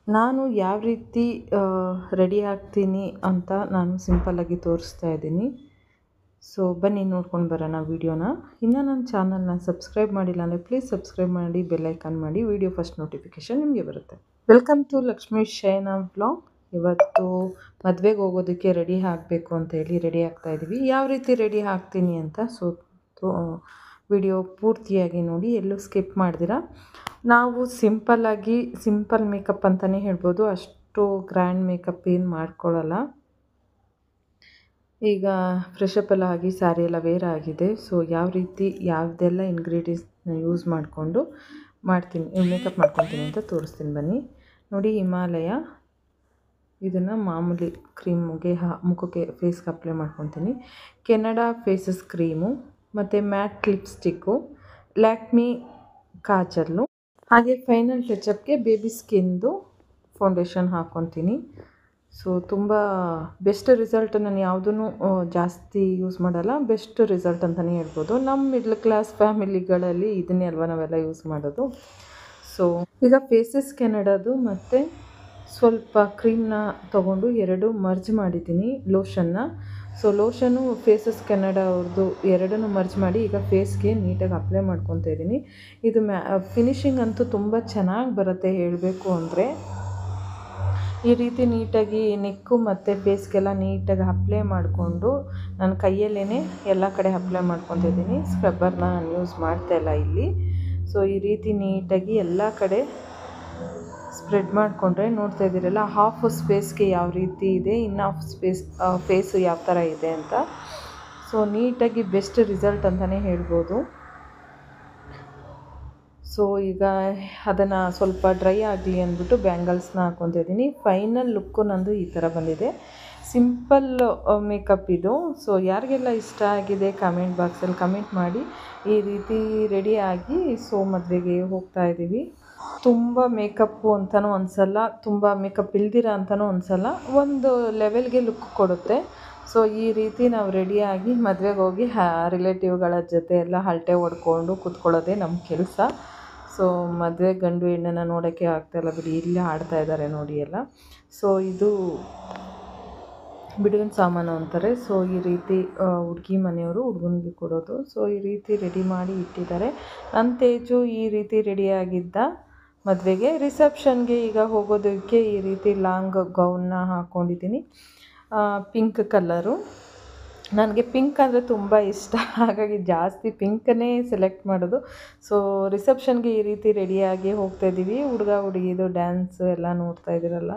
ನಾನು ಯಾವ ರೀತಿ ರೆಡಿ ಆಗ್ತೀನಿ ಅಂತ ನಾನು ಸಿಂಪಲ್ಲಾಗಿ ತೋರಿಸ್ತಾ ಇದ್ದೀನಿ. ಸೊ ಬನ್ನಿ ನೋಡ್ಕೊಂಡು ಬರೋಣ ವೀಡಿಯೋನ. ಇನ್ನು ನನ್ನ ಚಾನಲ್ನ ಸಬ್ಸ್ಕ್ರೈಬ್ ಮಾಡಿಲ್ಲ ಅಂದರೆ ಪ್ಲೀಸ್ ಸಬ್ಸ್ಕ್ರೈಬ್ ಮಾಡಿ, ಬೆಲ್ ಐಕಾನ್ ಮಾಡಿ, ವೀಡಿಯೋ ಫಸ್ಟ್ ನೋಟಿಫಿಕೇಷನ್ ನಿಮಗೆ ಬರುತ್ತೆ. Welcome to Lakshmi Shayana vlog. ಇವತ್ತು ಮದುವೆಗೆ ಹೋಗೋದಕ್ಕೆ ರೆಡಿ ಆಗಬೇಕು ಅಂತ ಹೇಳಿ ರೆಡಿ ಆಗ್ತಾಯಿದ್ದೀವಿ. ಯಾವ ರೀತಿ ರೆಡಿ ಆಗ್ತೀನಿ ಅಂತ ವಿಡಿಯೋ ಪೂರ್ತಿಯಾಗಿ ನೋಡಿ, ಎಲ್ಲೂ ಸ್ಕಿಪ್ ಮಾಡ್ದಿರಾ. ನಾವು ಸಿಂಪಲ್ ಮೇಕಪ್ ಅಂತಲೇ ಹೇಳ್ಬೋದು. ಅಷ್ಟು ಗ್ರ್ಯಾಂಡ್ ಮೇಕಪ್ ಏನು ಮಾಡ್ಕೊಳ್ಳಲ್ಲ. ಈಗ ಫ್ರೆಶಪ್ ಎಲ್ಲ ಆಗಿ ಸ್ಯಾರಿ ಎಲ್ಲ ವೇರ್ ಆಗಿದೆ. ಸೊ ಯಾವ ರೀತಿ ಯಾವುದೆಲ್ಲ ಇಂಗ್ರೀಡಿಯೆಂಟ್ಸ್ನ ಯೂಸ್ ಮಾಡಿಕೊಂಡು ಮೇಕಪ್ ಮಾಡ್ಕೊತೀನಿ ಅಂತ ತೋರಿಸ್ತೀನಿ ಬನ್ನಿ. ನೋಡಿ, ಹಿಮಾಲಯ ಇದನ್ನು ಮಾಮೂಲಿ ಮುಖಕ್ಕೆ ಫೇಸ್ಗೆ ಅಪ್ಲೈ ಮಾಡ್ಕೊತೀನಿ. ಕೆನಡಾ ಫೇಸಸ್ ಕ್ರೀಮು ಮತ್ತು ಮ್ಯಾಟ್ ಲಿಪ್ಸ್ಟಿಕ್ಕು, ಲ್ಯಾಕ್ಮಿ ಕಾಜಲ್ಲು, ಹಾಗೆ ಫೈನಲ್ ಟಚಪ್ಗೆ ಬೇಬಿ ಸ್ಕಿನ್ದು ಫೌಂಡೇಶನ್ ಹಾಕ್ಕೊತೀನಿ. ಸೊ ತುಂಬ ಬೆಸ್ಟ್ ರಿಸಲ್ಟ್. ನಾನು ಯಾವುದೂ ಜಾಸ್ತಿ ಯೂಸ್ ಮಾಡಲ್ಲ. ಬೆಸ್ಟ್ ರಿಸಲ್ಟ್ ಅಂತಲೇ ಹೇಳ್ಬೋದು. ನಮ್ಮ ಮಿಡ್ಲ್ ಕ್ಲಾಸ್ ಫ್ಯಾಮಿಲಿಗಳಲ್ಲಿ ಇದನ್ನೇ ಅಲ್ವಾ ನಾವೆಲ್ಲ ಯೂಸ್ ಮಾಡೋದು. ಸೊ ಈಗ ಫೇಸಸ್ ಕೆನಡಾದು ಮತ್ತು ಸ್ವಲ್ಪ ಕ್ರೀಮ್ನ ತೊಗೊಂಡು ಎರಡು ಮರ್ಜ್ ಮಾಡಿದ್ದೀನಿ, ಲೋಷನ್ನ. ಸೊ ಲೋಷನು ಫೇಸಸ್ ಕೆನಡಾ ಅವ್ರದ್ದು ಎರಡನ್ನೂ ಮರ್ಜ್ ಮಾಡಿ ಈಗ ಫೇಸ್ಗೆ ನೀಟಾಗಿ ಅಪ್ಲೈ ಮಾಡ್ಕೊತಾ ಇದ್ದೀನಿ. ಇದು ಫಿನಿಶಿಂಗ್ ಅಂತೂ ತುಂಬ ಚೆನ್ನಾಗಿ ಬರುತ್ತೆ ಹೇಳಬೇಕು ಅಂದರೆ. ಈ ರೀತಿ ನೀಟಾಗಿ ನೆಕ್ಕು ಮತ್ತು ಫೇಸ್ಗೆಲ್ಲ ನೀಟಾಗಿ ಅಪ್ಲೈ ಮಾಡಿಕೊಂಡು ನಾನು ಕೈಯಲ್ಲೇ ಎಲ್ಲ ಕಡೆ ಅಪ್ಲೈ ಮಾಡ್ಕೊತಾ ಇದ್ದೀನಿ. ಸ್ಕ್ರಬ್ಬರ್ನ ನಾನು ಯೂಸ್ ಮಾಡ್ತಾಯಿಲ್ಲ ಇಲ್ಲಿ. ಸೊ ಈ ರೀತಿ ನೀಟಾಗಿ ಎಲ್ಲ ಕಡೆ ಸ್ಪ್ರೆಡ್ ಮಾಡಿಕೊಂಡ್ರೆ ನೋಡ್ತಾ ಇದ್ದೀರಲ್ಲ, ಹಾಫ್ ಸ್ಪೇಸ್ಗೆ ಯಾವ ರೀತಿ ಇದೆ, ಇನ್ನು ಹಾಫ್ ಫೇಸು ಯಾವ ಥರ ಇದೆ ಅಂತ. ಸೊ ನೀಟಾಗಿ ಬೆಸ್ಟ್ ರಿಸಲ್ಟ್ ಅಂತಲೇ ಹೇಳ್ಬೋದು. ಸೊ ಈಗ ಅದನ್ನು ಸ್ವಲ್ಪ ಡ್ರೈ ಆಗಲಿ ಅಂದ್ಬಿಟ್ಟು ಬ್ಯಾಂಗಲ್ಸ್ನ ಹಾಕ್ಕೊತಾ ಇದ್ದೀನಿ. ಫೈನಲ್ ಲುಕ್ಕು ನಂದು ಈ ಥರ ಬಂದಿದೆ. ಸಿಂಪಲ್ ಮೇಕಪ್ ಇದು. ಸೊ ಯಾರಿಗೆಲ್ಲ ಇಷ್ಟ ಆಗಿದೆ ಕಾಮೆಂಟ್ ಬಾಕ್ಸಲ್ಲಿ ಕಮೆಂಟ್ ಮಾಡಿ. ಈ ರೀತಿ ರೆಡಿಯಾಗಿ ಮದುವೆಗೆ ಹೋಗ್ತಾ ಇದ್ದೀವಿ. ತುಂಬ ಮೇಕಪ್ಪು ಅಂತಲೂ ಅನಿಸಲ್ಲ, ತುಂಬ ಮೇಕಪ್ ಇಲ್ದಿರ ಅಂತಲೂ ಅನಿಸಲ್ಲ, ಒಂದು ಲೆವೆಲ್ಗೆ ಲುಕ್ ಕೊಡುತ್ತೆ. ಸೊ ಈ ರೀತಿ ನಾವು ರೆಡಿಯಾಗಿ ಮದುವೆಗೆ ಹೋಗಿ ರಿಲೇಟಿವ್ಗಳ ಜೊತೆ ಎಲ್ಲ ಹರಟೆ ಹೊಡ್ಕೊಂಡು ಕೂತ್ಕೊಳ್ಳೋದೇ ನಮ್ಮ ಕೆಲಸ. ಸೊ ಮದುವೆ ಗಂಡು ಹೆಣ್ಣನ್ನು ನೋಡೋಕ್ಕೆ ಆಗ್ತಾಯಿಲ್ಲ ಬಿಡಿ, ಇಲ್ಲೇ ಆಡ್ತಾ ಇದ್ದಾರೆ ನೋಡಿ ಎಲ್ಲ. ಸೊ ಇದು ಬಿಡುವಿನ ಸಾಮಾನು ಅಂತಾರೆ. ಸೊ ಈ ರೀತಿ ಹುಡುಗಿ ಮನೆಯವರು ಹುಡುಗನಿಗೆ ಕೊಡೋದು. ಸೊ ಈ ರೀತಿ ರೆಡಿ ಮಾಡಿ ಇಟ್ಟಿದ್ದಾರೆ. ನನ್ನ ತೇಜು ಈ ರೀತಿ ರೆಡಿಯಾಗಿದ್ದ ಮದುವೆಗೆ. ರಿಸೆಪ್ಷನ್ಗೆ ಈಗ ಹೋಗೋದಕ್ಕೆ ಈ ರೀತಿ ಲಾಂಗ್ ಗೌನ್ನ ಹಾಕ್ಕೊಂಡಿದ್ದೀನಿ, ಪಿಂಕ್ ಕಲರು. ನನಗೆ ಪಿಂಕ್ ಅಂದರೆ ತುಂಬ ಇಷ್ಟ, ಹಾಗಾಗಿ ಜಾಸ್ತಿ ಪಿಂಕನ್ನೇ ಸೆಲೆಕ್ಟ್ ಮಾಡೋದು. ಸೊ ರಿಸೆಪ್ಷನ್ಗೆ ಈ ರೀತಿ ರೆಡಿಯಾಗಿ ಹೋಗ್ತಾಯಿದ್ದೀವಿ. ಹುಡುಗ ಹುಡುಗಿದು ಡ್ಯಾನ್ಸ್ ಎಲ್ಲ ನೋಡ್ತಾ ಇದ್ದೀರಲ್ಲ.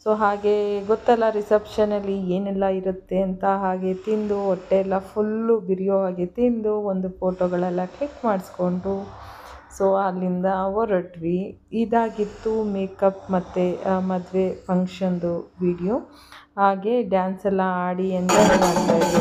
ಸೊ ಹಾಗೆ ಗೊತ್ತಲ್ಲ ರಿಸೆಪ್ಷನಲ್ಲಿ ಏನೆಲ್ಲ ಇರುತ್ತೆ ಅಂತ. ಹಾಗೆ ತಿಂದು ಹೊಟ್ಟೆ ಎಲ್ಲ ಫುಲ್ಲು ಬಿರಿಯೋ ಹಾಗೆ ತಿಂದು ಒಂದು ಫೋಟೋಗಳೆಲ್ಲ ಕ್ಲಿಕ್ ಮಾಡಿಸ್ಕೊಂಡು ಸೊ ಅಲ್ಲಿಂದ ಹೊರಟ್ವಿ. ಇದಾಗಿತ್ತು ಮೇಕಪ್ ಮತ್ತು ಮದುವೆ ಫಂಕ್ಷನ್ದು ವಿಡಿಯೋ. ಹಾಗೆ ಡ್ಯಾನ್ಸ್ ಎಲ್ಲ ಆಡಿ ಎಂಜಾಯ್ ಮಾಡ್ತಾಯಿದ್ದೀವಿ.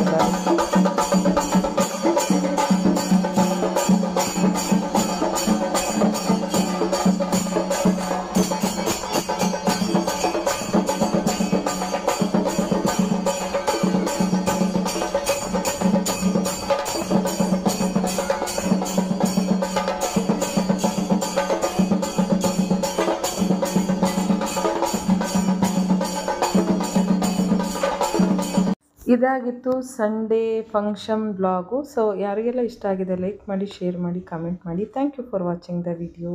ಇದಾಗಿತ್ತು ಸಂಡೇ ಫಂಕ್ಷನ್ ಬ್ಲಾಗು. ಸೊ ಯಾರಿಗೆಲ್ಲ ಇಷ್ಟ ಆಗಿದೆ ಲೈಕ್ ಮಾಡಿ, ಶೇರ್ ಮಾಡಿ, ಕಮೆಂಟ್ ಮಾಡಿ. Thank you for watching the video.